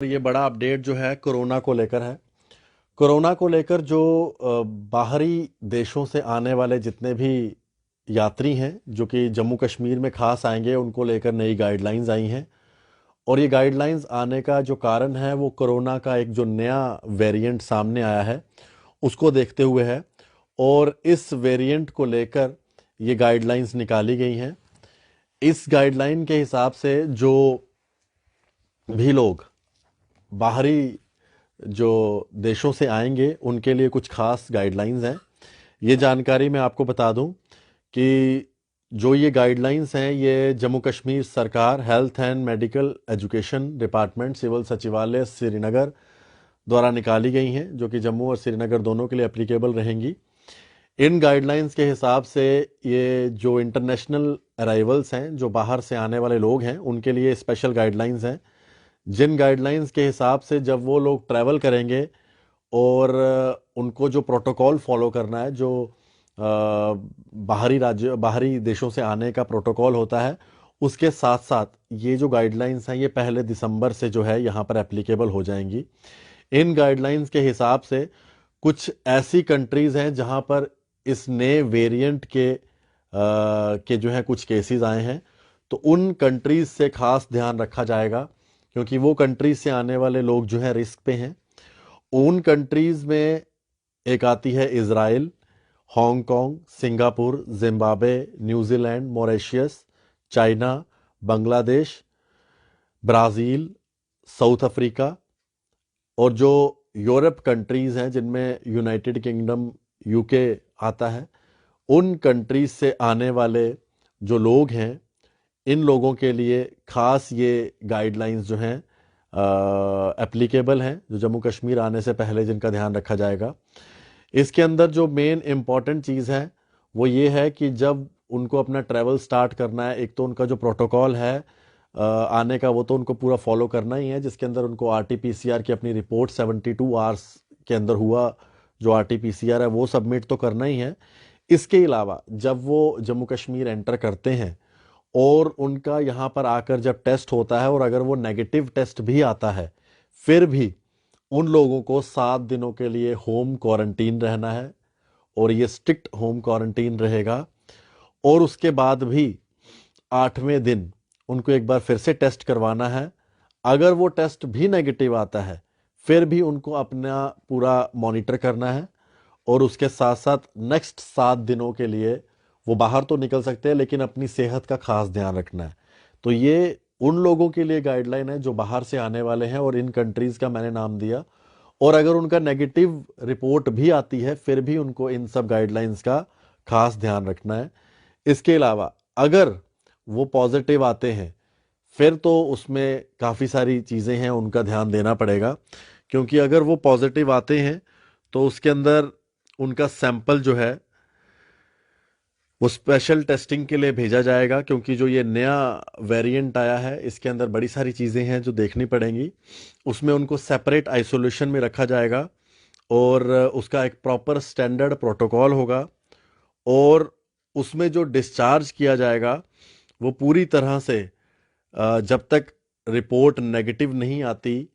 ये बड़ा अपडेट जो है कोरोना को लेकर है। कोरोना को लेकर जो बाहरी देशों से आने वाले जितने भी यात्री हैं जो कि जम्मू कश्मीर में खास आएंगे, उनको लेकर नई गाइडलाइंस आई हैं। और ये गाइडलाइंस आने का जो कारण है वो कोरोना का एक जो नया वेरिएंट सामने आया है उसको देखते हुए है। और इस वेरिएंट को लेकर ये गाइडलाइंस निकाली गई हैं। इस गाइडलाइन के हिसाब से जो भी लोग बाहरी जो देशों से आएंगे उनके लिए कुछ खास गाइडलाइंस हैं। ये जानकारी मैं आपको बता दूं कि जो ये गाइडलाइंस हैं ये जम्मू कश्मीर सरकार health and medical education department civil सचिवालय श्रीनगर द्वारा निकाली गई हैं, जो कि जम्मू और श्रीनगर दोनों के लिए एप्लीकेबल रहेंगी। इन गाइडलाइंस के हिसाब से ये जो इंटरनेशनल अराइवल्स हैं, जो बाहर से आने वाले लोग हैं, उनके लिए स्पेशल गाइडलाइंस हैं। जिन गाइडलाइंस के हिसाब से जब वो लोग ट्रैवल करेंगे और उनको जो प्रोटोकॉल फॉलो करना है, जो बाहरी देशों से आने का प्रोटोकॉल होता है, उसके साथ साथ ये जो गाइडलाइंस हैं ये 1 दिसंबर से जो है यहाँ पर एप्लीकेबल हो जाएंगी। इन गाइडलाइंस के हिसाब से कुछ ऐसी कंट्रीज हैं जहाँ पर इस नए वेरिएंट के जो है कुछ केसेस आए हैं, तो उन कंट्रीज से खास ध्यान रखा जाएगा, क्योंकि वो कंट्रीज से आने वाले लोग जो है रिस्क पे हैं। उन कंट्रीज में एक आती है Israel, Hong Kong, Singapore, Zimbabwe, New Zealand, Mauritius, China, Bangladesh, Brazil, south Africa. और जो यूरोप कंट्रीज हैं जिनमें यूनाइटेड किंगडम, यूके आता है, उन कंट्रीज से आने वाले जो लोग हैं, इन लोगों के लिए खास ये गाइडलाइंस जो हैं एप्लीकेबल हैं, जो जम्मू कश्मीर आने से पहले जिनका ध्यान रखा जाएगा। इसके अंदर जो मेन इम्पॉर्टेंट चीज़ है वो ये है कि जब उनको अपना ट्रैवल स्टार्ट करना है, एक तो उनका जो प्रोटोकॉल है आने का वो तो उनको पूरा फॉलो करना ही है, जिसके अंदर उनको आरटीपीसीआर की अपनी रिपोर्ट 72 आवर्स के अंदर हुआ जो आरटीपीसीआर है वो सबमिट तो करना ही है। इसके अलावा जब वो जम्मू कश्मीर एंटर करते हैं और उनका यहाँ पर आकर जब टेस्ट होता है और अगर वो नेगेटिव टेस्ट भी आता है, फिर भी उन लोगों को 7 दिनों के लिए होम क्वारंटीन रहना है। और ये स्ट्रिक्ट होम क्वारंटीन रहेगा। और उसके बाद भी 8वें दिन उनको एक बार फिर से टेस्ट करवाना है। अगर वो टेस्ट भी नेगेटिव आता है फिर भी उनको अपना पूरा मॉनिटर करना है। और उसके साथ साथ नेक्स्ट 7 दिनों के लिए वो बाहर तो निकल सकते हैं, लेकिन अपनी सेहत का खास ध्यान रखना है। तो ये उन लोगों के लिए गाइडलाइन है जो बाहर से आने वाले हैं और इन कंट्रीज का मैंने नाम दिया। और अगर उनका नेगेटिव रिपोर्ट भी आती है फिर भी उनको इन सब गाइडलाइंस का खास ध्यान रखना है। इसके अलावा अगर वो पॉजिटिव आते हैं फिर तो उसमें काफ़ी सारी चीज़ें हैं, उनका ध्यान देना पड़ेगा। क्योंकि अगर वो पॉजिटिव आते हैं तो उसके अंदर उनका सैंपल जो है वो स्पेशल टेस्टिंग के लिए भेजा जाएगा, क्योंकि जो ये नया वेरिएंट आया है इसके अंदर बड़ी सारी चीज़ें हैं जो देखनी पड़ेंगी। उसमें उनको सेपरेट आइसोलेशन में रखा जाएगा और उसका एक प्रॉपर स्टैंडर्ड प्रोटोकॉल होगा। और उसमें जो डिस्चार्ज किया जाएगा वो पूरी तरह से जब तक रिपोर्ट नेगेटिव नहीं आती,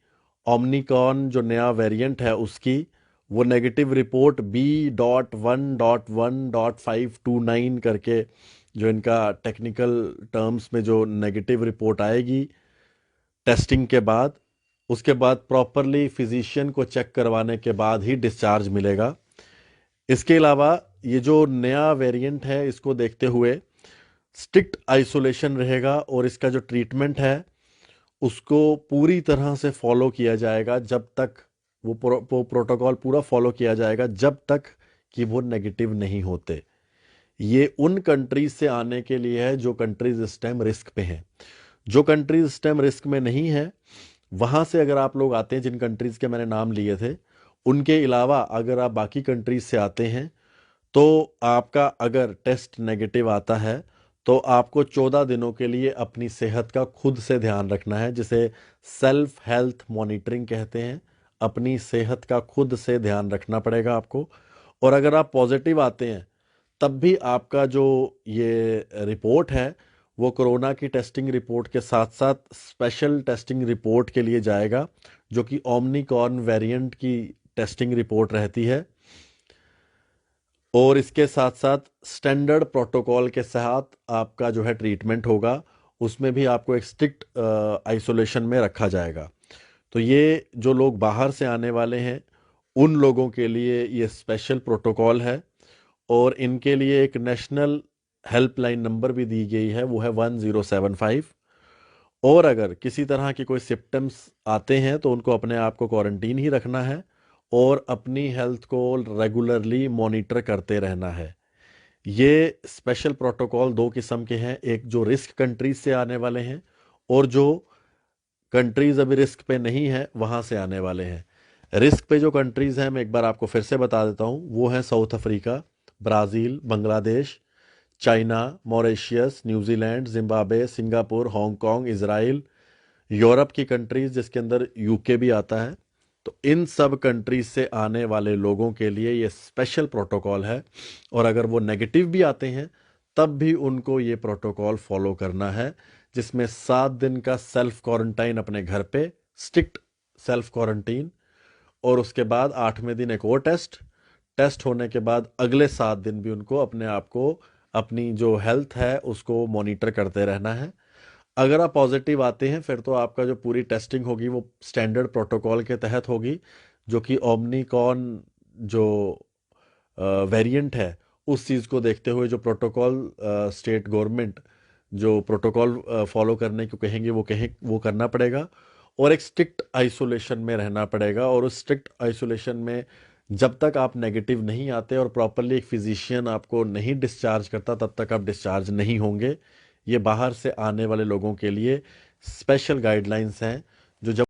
ओमनिकॉन जो नया वेरिएंट है उसकी वो नेगेटिव रिपोर्ट B.1.1.529 करके जो इनका टेक्निकल टर्म्स में जो नेगेटिव रिपोर्ट आएगी टेस्टिंग के बाद, उसके बाद प्रॉपरली फिजिशियन को चेक करवाने के बाद ही डिस्चार्ज मिलेगा। इसके अलावा ये जो नया वेरिएंट है इसको देखते हुए स्ट्रिक्ट आइसोलेशन रहेगा और इसका जो ट्रीटमेंट है उसको पूरी तरह से फॉलो किया जाएगा जब तक वो प्रोटोकॉल पूरा फॉलो किया जाएगा जब तक कि वो नेगेटिव नहीं होते। ये उन कंट्रीज से आने के लिए है जो कंट्रीज इस टाइम रिस्क पे हैं। जो कंट्रीज इस टाइम रिस्क में नहीं है वहाँ से अगर आप लोग आते हैं, जिन कंट्रीज के मैंने नाम लिए थे, उनके अलावा अगर आप बाकी कंट्रीज से आते हैं तो आपका अगर टेस्ट नेगेटिव आता है तो आपको 14 दिनों के लिए अपनी सेहत का खुद से ध्यान रखना है, जिसे सेल्फ हेल्थ मॉनिटरिंग कहते हैं। अपनी सेहत का खुद से ध्यान रखना पड़ेगा आपको। और अगर आप पॉजिटिव आते हैं तब भी आपका जो ये रिपोर्ट है वो कोरोना की टेस्टिंग रिपोर्ट के साथ साथ स्पेशल टेस्टिंग रिपोर्ट के लिए जाएगा, जो कि ओमनिकॉन वेरिएंट की टेस्टिंग रिपोर्ट रहती है। और इसके साथ साथ स्टैंडर्ड प्रोटोकॉल के साथ आपका जो है ट्रीटमेंट होगा, उसमें भी आपको एक स्ट्रिक्ट आइसोलेशन में रखा जाएगा। तो ये जो लोग बाहर से आने वाले हैं उन लोगों के लिए ये स्पेशल प्रोटोकॉल है, और इनके लिए एक नेशनल हेल्पलाइन नंबर भी दी गई है, वो है 1075। और अगर किसी तरह की कोई सिम्टम्स आते हैं तो उनको अपने आप को क्वारंटीन ही रखना है और अपनी हेल्थ को रेगुलरली मॉनिटर करते रहना है। ये स्पेशल प्रोटोकॉल दो किस्म के हैं, एक जो रिस्क कंट्रीज से आने वाले हैं और जो कंट्रीज अभी रिस्क पे नहीं है वहां से आने वाले हैं। रिस्क पे जो कंट्रीज हैं मैं एक बार आपको फिर से बता देता हूँ, वो है south Africa, Brazil, Bangladesh, China, Mauritius, New Zealand, Zimbabwe, Singapore, Hong Kong, Israel, Europe की कंट्रीज जिसके अंदर यूके भी आता है। तो इन सब कंट्रीज से आने वाले लोगों के लिए ये स्पेशल प्रोटोकॉल है, और अगर वो नेगेटिव भी आते हैं तब भी उनको ये प्रोटोकॉल फॉलो करना है, जिसमें 7 दिन का सेल्फ क्वारंटाइन अपने घर पे, स्ट्रिक्ट सेल्फ क्वारंटीन, और उसके बाद 8वें दिन एक और टेस्ट। टेस्ट होने के बाद अगले 7 दिन भी उनको अपने आप को, अपनी जो हेल्थ है उसको मॉनिटर करते रहना है। अगर आप पॉजिटिव आते हैं फिर तो आपका जो पूरी टेस्टिंग होगी वो स्टैंडर्ड प्रोटोकॉल के तहत होगी, जो कि ओमनिकॉन जो वेरिएंट है उस चीज़ को देखते हुए जो प्रोटोकॉल स्टेट गवर्नमेंट जो प्रोटोकॉल फॉलो करने को कहेंगे वो करना पड़ेगा, और एक स्ट्रिक्ट आइसोलेशन में रहना पड़ेगा। और उस स्ट्रिक्ट आइसोलेशन में जब तक आप नेगेटिव नहीं आते और प्रॉपरली एक फिजिशियन आपको नहीं डिस्चार्ज करता तब तक आप डिस्चार्ज नहीं होंगे। ये बाहर से आने वाले लोगों के लिए स्पेशल गाइडलाइंस हैं, जो जब